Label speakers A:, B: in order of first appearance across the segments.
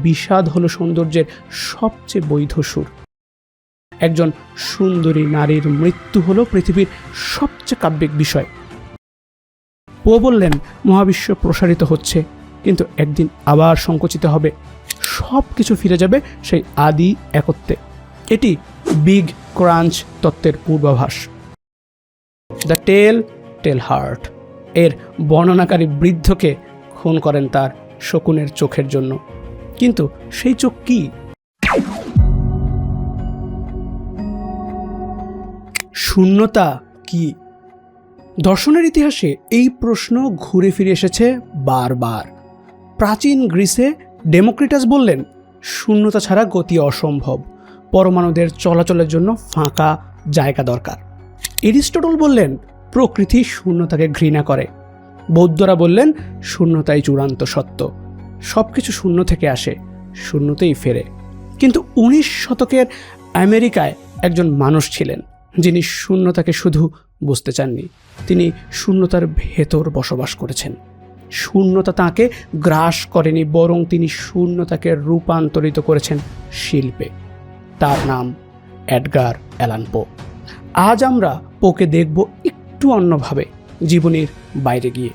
A: বিষাদ হলো সৌন্দর্যের সবচেয়ে বৈধ সুর। একজন সুন্দরী নারীর মৃত্যু হলো পৃথিবীর সবচেয়ে কাব্যিক বিষয়। পো বললেন, মহাবিশ্ব প্রসারিত হচ্ছে, কিন্তু একদিন আবার সংকুচিত হবে, সব কিছু ফিরে যাবে সেই আদি একত্বে। এটি বিগ ক্রাঞ্চ তত্ত্বের পূর্বাভাস। দ্য টেল হার্ট এর বর্ণনাকারী বৃদ্ধকে খুন করেন তার শকুনের চোখের জন্য, কিন্তু সেই চোখ কি? শূন্যতা কি? দর্শনের ইতিহাসে এই প্রশ্ন ঘুরে ফিরে এসেছে বারবার। প্রাচীন গ্রিসে ডেমোক্রিটাস বললেন, শূন্যতা ছাড়া গতি অসম্ভব, পরমাণুদের চলাচলের জন্য ফাঁকা জায়গা দরকার। এরিস্টটল বললেন, প্রকৃতি শূন্যতাকে ঘৃণা করে। বৌদ্ধরা বললেন, শূন্যতাই চূড়ান্ত সত্য, সব কিছু শূন্য থেকে আসে, শূন্যতেই ফেরে। কিন্তু 19 শতকের আমেরিকায় একজন মানুষ ছিলেন যিনি শূন্যতাকে শুধু বুঝতে চাননি, তিনি শূন্যতার ভেতর বসবাস করেছেন। শূন্যতা তাঁকে গ্রাস করেনি, বরং তিনি শূন্যতাকে রূপান্তরিত করেছেন শিল্পে। তার নাম এডগার অ্যালান পো। আজ আমরা পোকে দেখব একটু অন্যভাবে, জীবনীর বাইরে গিয়ে,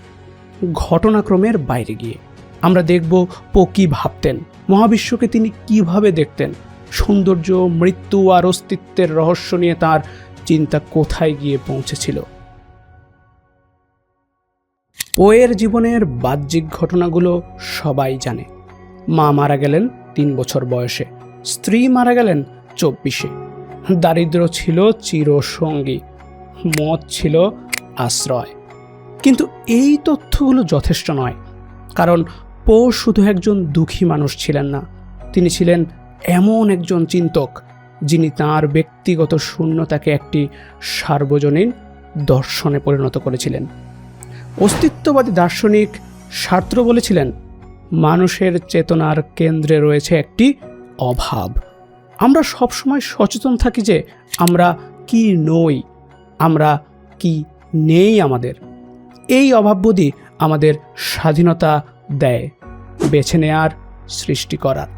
A: ঘটনাক্রমের বাইরে গিয়ে। আমরা দেখব পো কী ভাবতেন, মহাবিশ্বকে তিনি কিভাবে দেখতেন, সৌন্দর্য, মৃত্যু আর অস্তিত্বের রহস্য নিয়ে তার চিন্তা কোথায় গিয়ে পৌঁছেছিল। পোয়ের জীবনের বাহ্যিক ঘটনাগুলো সবাই জানে। মা মারা গেলেন 3 বছর বয়সে, স্ত্রী মারা গেলেন 24-এ, দারিদ্র ছিল চিরসঙ্গী, মদ ছিল আশ্রয়। কিন্তু এই তথ্যগুলো যথেষ্ট নয়, কারণ পো শুধু একজন দুঃখী মানুষ ছিলেন না, তিনি ছিলেন এমন একজন চিন্তক যিনি তাঁর ব্যক্তিগত শূন্যতাকে একটি সার্বজনীন দর্শনে পরিণত করেছিলেন। অস্তিত্ববাদী দার্শনিক সার্ত্র বলেছিলেন, মানুষের চেতনার কেন্দ্রে রয়েছে একটি অভাব। আমরা সবসময় সচেতন থাকি যে আমরা কি নই, আমরা কি নেই। আমাদের এই অভাববোধই আমাদের স্বাধীনতা দেয় বেছে নেয়ার, সৃষ্টি করার।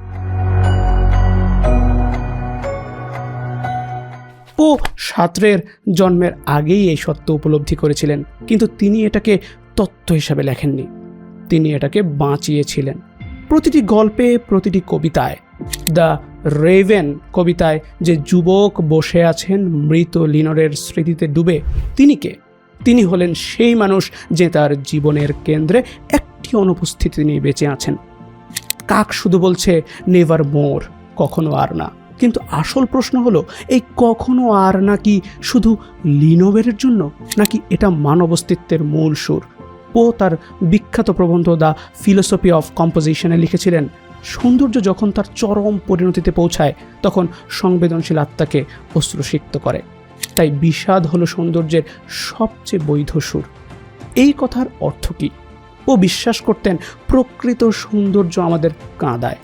A: পো সার্ত্রের জন্মের আগেই এই সত্য উপলব্ধি করেছিলেন, কিন্তু তিনি এটাকে তত্ত্ব হিসাবে লেখেননি, তিনি এটাকে বাঁচিয়েছিলেন। প্রতিটি গল্পে, প্রতিটি কবিতায়, দ্য রেভেন কবিতায় যে যুবক বসে আছেন মৃত লিনরের স্মৃতিতে ডুবে, তিনি কে? তিনি হলেন সেই মানুষ যে তার জীবনের কেন্দ্রে একটি অনুপস্থিতি নিয়ে বেঁচে আছেন। কাক শুধু বলছে নেভার মোর, কখনো আর না। কিন্তু আসল প্রশ্ন হলো, এই কখনো আর না কি শুধু লিনোভেরের জন্য, নাকি এটা মানব অস্তিত্বের মূল সুর? পো তার বিখ্যাত প্রবন্ধ দ্য ফিলোসফি অফ কম্পোজিশনে লিখেছিলেন, সৌন্দর্য যখন তার চরম পরিণতিতে পৌঁছায় তখন সংবেদনশীল আত্মাকে অশ্রুসিক্ত করে। তাই বিষাদ হলো সৌন্দর্যের সবচেয়ে বৈধ সুর। এই কথার অর্থ কী? ও বিশ্বাস করতেন প্রকৃত সৌন্দর্য আমাদের কাঁদায়,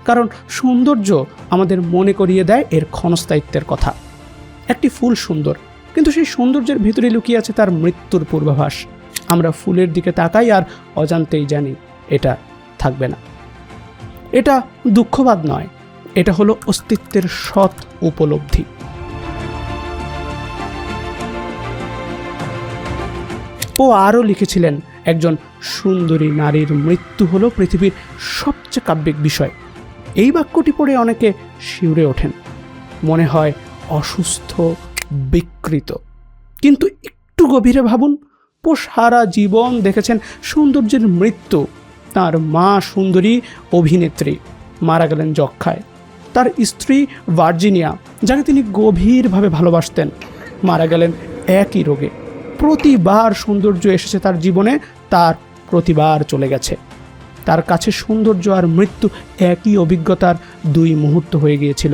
A: কারণ সৌন্দর্য আমাদের মনে করিয়ে দেয় এর ক্ষণস্থায়িত্বের কথা। একটি ফুল সুন্দর, কিন্তু সেই সৌন্দর্যের ভিতরে লুকিয়ে আছে তার মৃত্যুর পূর্বাভাস। আমরা ফুলের দিকে তাকাই আর অজান্তেই জানি এটা থাকবে না। এটা দুঃখবাদ নয়, এটা হলো অস্তিত্বের সৎ উপলব্ধি। ও আরও লিখেছিলেন, একজন সুন্দরী নারীর মৃত্যু হলো পৃথিবীর সবচেয়ে কাব্যিক বিষয়। এই বাক্যটি পড়ে অনেকে শিউরে ওঠেন, মনে হয় অসুস্থ, বিকৃত। কিন্তু একটু গভীরে ভাবুন, পো সারা জীবন দেখেছেন সৌন্দর্যের মৃত্যু। তার মা সুন্দরী অভিনেত্রী, মারা গেলেন যক্ষ্মায়। তার স্ত্রী ভার্জিনিয়া, যাকে তিনি গভীরভাবে ভালোবাসতেন, মারা গেলেন একই রোগে। প্রতিবার সৌন্দর্য এসেছে তার জীবনে, তার প্রতিবার চলে গেছে। তার কাছে সৌন্দর্য আর মৃত্যু একই অভিজ্ঞতার 2 মুহূর্ত হয়ে গিয়েছিল।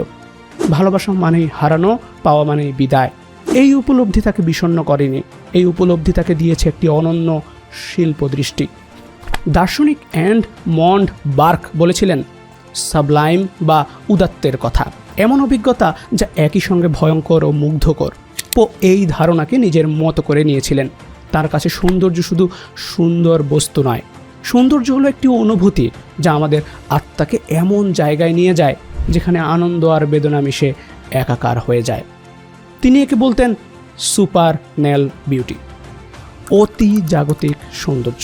A: ভালোবাসা মানেই হারানো, পাওয়া মানেই বিদায়। এই উপলব্ধি তাকে বিষণ্ণ করেনি, এই উপলব্ধি তাকে দিয়েছে একটি অনন্য শিল্প দৃষ্টি। দার্শনিক এডমন্ড বার্ক বলেছিলেন, সাবলাইম বা উদাত্তের কথা এমন অভিজ্ঞতা যা একই সঙ্গে ভয়ঙ্কর ও মুগ্ধকর। পো এই ধারণাকে নিজের মতো করে নিয়েছিলেন। তার কাছে সৌন্দর্য শুধু সুন্দর বস্তু নয়, সৌন্দর্য হলো একটি অনুভূতি যা আমাদের আত্মাকে এমন জায়গায় নিয়ে যায় যেখানে আনন্দ আর বেদনা মিশে একাকার হয়ে যায়। তিনি একে বলতেন সুপার ন্যাল বিউটি, অতি জাগতিক সৌন্দর্য।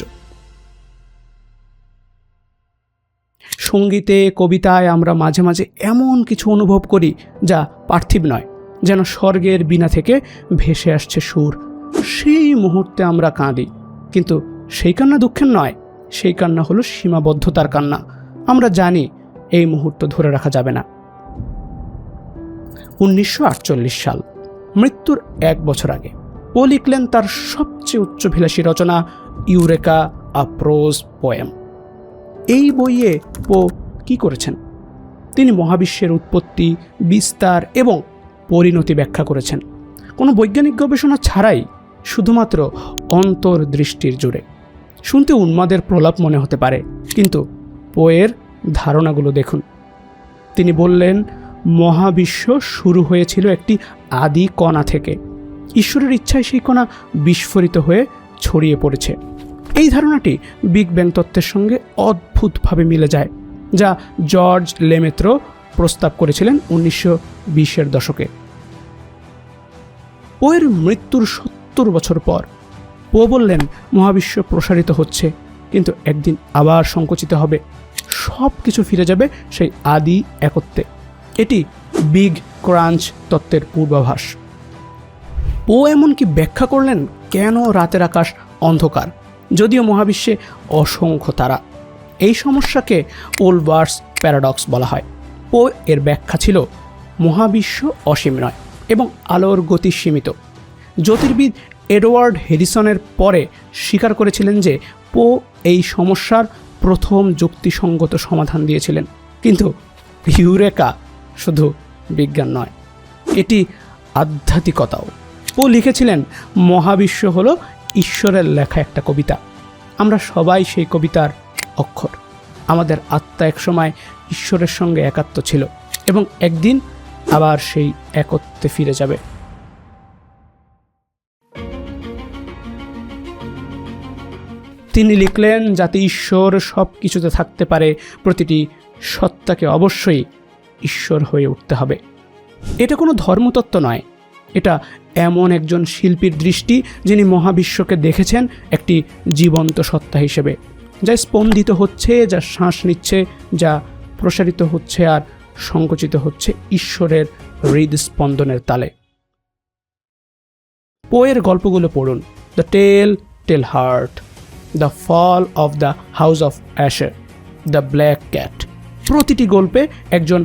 A: সঙ্গীতে, কবিতায় আমরা মাঝে মাঝে এমন কিছু অনুভব করি যা পার্থিব নয়, যেন স্বর্গের বীণা থেকে ভেসে আসছে সুর। সেই মুহূর্তে আমরা কাঁদি, কিন্তু সেই কান্না দুঃখের নয়, সেই কান্না হলো সীমাবদ্ধতার কান্না। আমরা জানি এই মুহূর্ত ধরে রাখা যাবে না। 1948 সাল, মৃত্যুর 1 বছর আগে পো লিখলেন তার সবচেয়ে উচ্চাভিলাষী রচনা ইউরেকা, আ প্রোজ পোয়েম। এই বইয়ে পো কি করেছেন? তিনি মহাবিশ্বের উৎপত্তি, বিস্তার এবং পরিণতি ব্যাখ্যা করেছেন, কোনো বৈজ্ঞানিক গবেষণা ছাড়াই, শুধুমাত্র অন্তর্দৃষ্টির জোরে। শুনতে উন্মাদের প্রলাপ মনে হতে পারে, কিন্তু পোয়ের ধারণাগুলো দেখুন। তিনি বললেন, মহাবিশ্ব শুরু হয়েছিল একটি আদি কণা থেকে। ঈশ্বরের ইচ্ছায় সেই কণা বিস্ফোরিত হয়ে ছড়িয়ে পড়েছে। এই ধারণাটি বিগ ব্যাং তত্ত্বের সঙ্গে অদ্ভুতভাবে মিলে যায়, যা জর্জ লেমেত্রো প্রস্তাব করেছিলেন 1920-এর দশকে। পোয়ের মৃত্যুর 70 বছর পর পো বললেন, মহাবিশ্ব প্রসারিত হচ্ছে, কিন্তু একদিন আবার সংকুচিত হবে, সব কিছু ফিরে যাবে সেই আদি একত্বে। এটি বিগ ক্রাঞ্চ তত্ত্বের পূর্বাভাস। পো এমনকি ব্যাখ্যা করলেন কেন রাতের আকাশ অন্ধকার, যদিও মহাবিশ্বে অসংখ্য তারা। এই সমস্যাকে ওলবার্স প্যারাডক্স বলা হয়। পো এর ব্যাখ্যা ছিল, মহাবিশ্ব অসীম নয় এবং আলোর গতি সীমিত। জ্যোতির্বিদ এডওয়ার্ড হ্যারিসনের পরে স্বীকার করেছিলেন যে পো এই সমস্যার প্রথম যুক্তিসঙ্গত সমাধান দিয়েছিলেন। কিন্তু ইউরেকা শুধু বিজ্ঞান নয়, এটি আধ্যাত্মিকতাও। পো লিখেছিলেন, মহাবিশ্ব হলো ঈশ্বরের লেখা একটা কবিতা। আমরা সবাই সেই কবিতার অক্ষর। আমাদের আত্মা একসময় ঈশ্বরের সঙ্গে একাত্ম ছিল এবং একদিন আবার সেই একত্বে ফিরে যাবে। তিনি লিখলেন, যাতে ঈশ্বর সব কিছুতে থাকতে পারে, প্রতিটি সত্তাকে অবশ্যই ঈশ্বর হয়ে উঠতে হবে। এটা কোনো ধর্মতত্ত্ব নয়, এটা এমন একজন শিল্পীর দৃষ্টি যিনি মহাবিশ্বকে দেখেছেন একটি জীবন্ত সত্তা হিসেবে, যা স্পন্দিত হচ্ছে, যা শ্বাস নিচ্ছে, যা প্রসারিত হচ্ছে আর সংকুচিত হচ্ছে ঈশ্বরের হৃদস্পন্দনের তালে। পোয়ের গল্পগুলো পড়ুন, the tell heart, the fall of the house of Usher, the black cat. প্রতিটি গল্পে একজন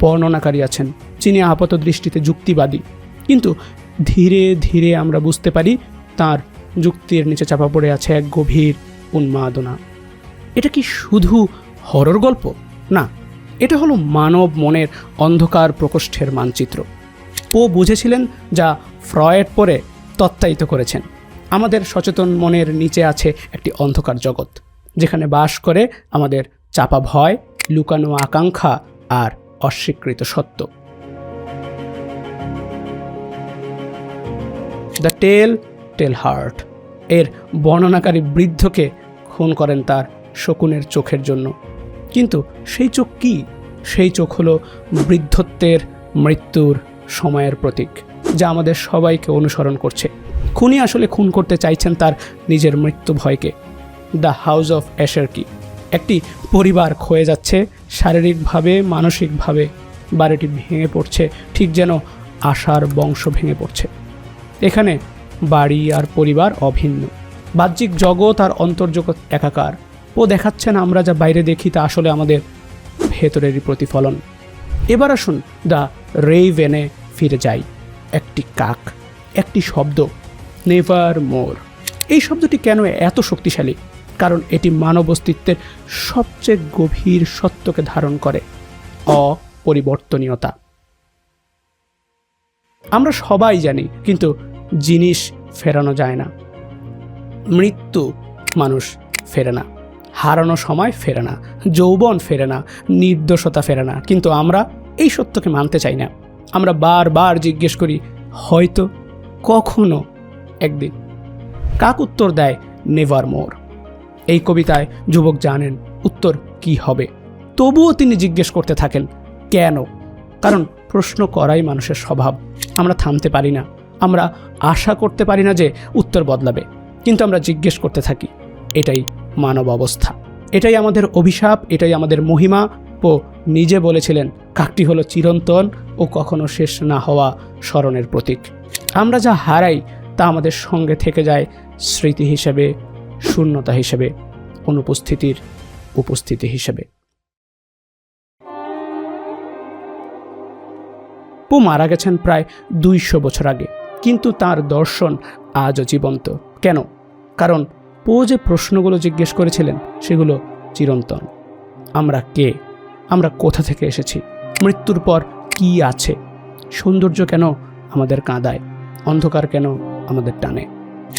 A: বর্ণনাকারী আছেন যিনি আপাত দৃষ্টিতে যুক্তিবাদী, কিন্তু ধীরে ধীরে আমরা বুঝতে পারি তার যুক্তির নিচে চাপা পড়ে আছে এক গভীর উন্মাদনা। এটা কি শুধু হরর গল্প? না, এটা হলো মানব মনের অন্ধকার প্রকোষ্ঠের মানচিত্র। পো বুঝেছিলেন, যা ফ্রয়েড পরে তত্ত্বায়িত করেছেন, আমাদের সচেতন মনের নিচে আছে একটি অন্ধকার জগৎ, যেখানে বাস করে আমাদের চাপা ভয়, লুকানো আকাঙ্ক্ষা আর অস্বীকৃত সত্য। দ্য টেল হার্ট এর বর্ণনাকারী বৃদ্ধকে খুন করেন তার শকুনের চোখের জন্য। কিন্তু সেই চোখ কি? সেই চোখ হলো বৃদ্ধত্বের, মৃত্যুর, সময়ের প্রতীক, যা আমাদের সবাইকে অনুসরণ করছে। খুনি আসলে খুন করতে চাইছেন তার নিজের মৃত্যু ভয়কে। দ্য হাউস অফ অ্যাশার কি? একটি পরিবার ক্ষয়ে যাচ্ছে, শারীরিকভাবে, মানসিকভাবে। বাড়িটি ভেঙে পড়ছে, ঠিক যেন আশার বংশ ভেঙে পড়ছে। এখানে বাড়ি আর পরিবার অভিন্ন, বাহ্যিক জগৎ আর অন্তর্জগৎ একাকার। ও দেখাচ্ছেন আমরা যা বাইরে দেখি তা আসলে আমাদের ভেতরেরই প্রতিফলন। এবার আসুন দ্য রেইভেনে ফিরে যাই। একটি কাক, একটি শব্দ, নেভার মোর। এই শব্দটি কেন এত শক্তিশালী? কারণ এটি মানব অস্তিত্বের সবচেয়ে গভীর সত্যকে ধারণ করে, অপরিবর্তনীয়তা। আমরা সবাই জানি, কিন্তু জিনিস ফেরানো যায় না। মৃত্যু মানুষ ফেরে না, হারানো সময় ফেরে না, যৌবন ফেরে না, নির্দোষতা ফেরে না, কিন্তু আমরা এই সত্যকে মানতে চাই না। আমরা বারবার জিজ্ঞেস করি, হয়তো, কখনো, একদিন। কাক উত্তর দেয়, নেভার মোর। এই কবিতায় যুবক জানেন উত্তর কি হবে, তবুও তিনি জিজ্ঞেস করতে থাকেন কেন। কারণ প্রশ্ন করাই মানুষের স্বভাব। আমরা থামতে পারি না, আমরা আশা করতে পারি না যে উত্তর বদলাবে, কিন্তু আমরা জিজ্ঞেস করতে থাকি। এটাই মানব অবস্থা, এটাই আমাদের অভিশাপ, এটাই আমাদের মহিমা। ও নিজে বলেছিলেন কাকটি হলো চিরন্তন ও কখনো শেষ না হওয়া স্মরণের প্রতীক। আমরা যা হারাই তা আমাদের সঙ্গে থেকে যায় স্মৃতি হিসেবে, শূন্যতা হিসেবে, অনুপস্থিতির উপস্থিতি হিসেবে। পো মারা গেছেন প্রায় 200 বছর আগে, কিন্তু তার দর্শন আজও জীবন্ত। কেন? কারণ পো যে প্রশ্নগুলো জিজ্ঞেস করেছিলেন সেগুলো চিরন্তন। আমরা কে? আমরা কোথা থেকে এসেছি? মৃত্যুর পর কি আছে? সৌন্দর্য কেন আমাদের কাঁদায়? অন্ধকার কেন আমাদের টানে?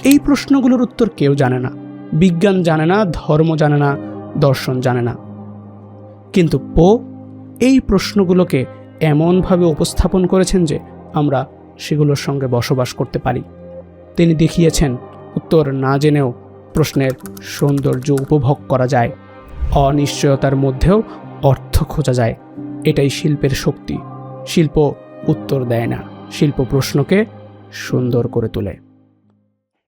A: এই প্রশ্নগুলোর উত্তর কেউ জানে না। বিজ্ঞান জানে না, ধর্ম জানে না, দর্শন জানে না। কিন্তু পো এই প্রশ্নগুলোকে এমনভাবে উপস্থাপন করেছেন যে আমরা সেগুলোর সঙ্গে বসবাস করতে পারি। তিনি দেখিয়েছেন উত্তর না জেনেও প্রশ্নের সৌন্দর্য উপভোগ করা যায়, অনিশ্চয়তার মধ্যেও অর্থ খোঁজা যায়। এটাই শিল্পের শক্তি। শিল্প উত্তর দেয় না, শিল্প প্রশ্নকে সুন্দর করে তোলে।